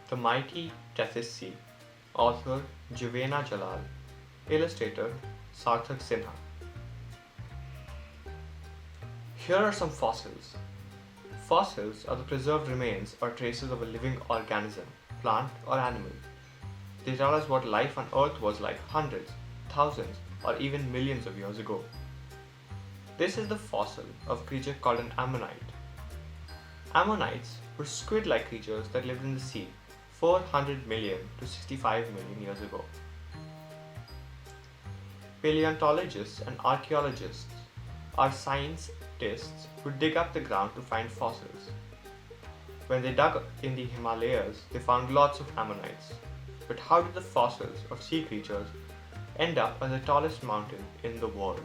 The Mighty Tethys Sea. Author Juvena Jalal. Illustrator Sarthak Sinha. Here are some fossils. Fossils are the preserved remains or traces of a living organism, plant or animal. They tell us what life on Earth was like hundreds, thousands, or even millions of years ago. This is the fossil of a creature called an ammonite. Ammonites were squid-like creatures that lived in the sea 400 million to 65 million years ago. Paleontologists and archaeologists are scientists who dig up the ground to find fossils. When they dug in the Himalayas, they found lots of ammonites. But how did the fossils of sea creatures end up on the tallest mountain in the world?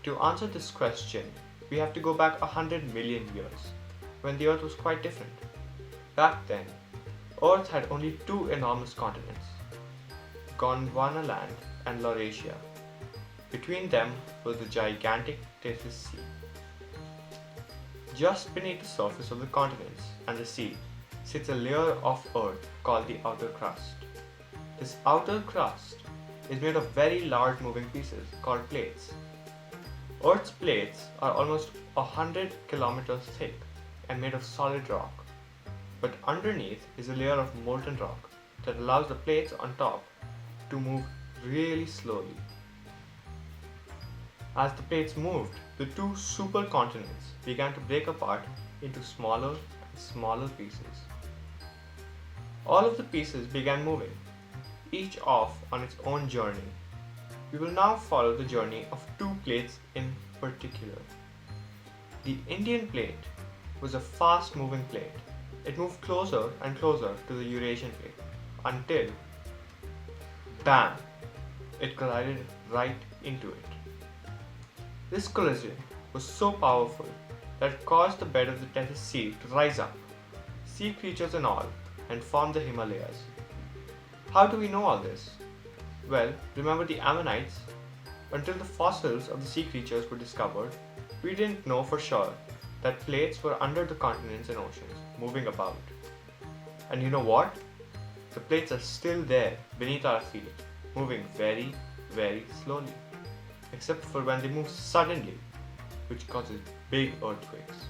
To answer this question, we have to go back 100 million years, when the Earth was quite different. Back then, Earth had only two enormous continents, Gondwanaland and Laurasia. Between them was the gigantic Tethys Sea. Just beneath the surface of the continents and the sea sits a layer of Earth called the outer crust. This outer crust is made of very large moving pieces called plates. Earth's plates are almost 100 kilometers thick and made of solid rock. But underneath is a layer of molten rock that allows the plates on top to move really slowly. As the plates moved, the two supercontinents began to break apart into smaller and smaller pieces. All of the pieces began moving, each off on its own journey. We will now follow the journey of two plates in particular. The Indian plate was a fast-moving plate. It moved closer and closer to the Eurasian plate until, bam, it collided right into it. This collision was so powerful that it caused the bed of the Tethys Sea to rise up, sea creatures and all, and form the Himalayas. How do we know all this? Well, remember the ammonites? Until the fossils of the sea creatures were discovered, we didn't know for sure that plates were under the continents and oceans, moving about. And you know what? The plates are still there beneath our feet, moving very, very slowly. Except for when they move suddenly, which causes big earthquakes.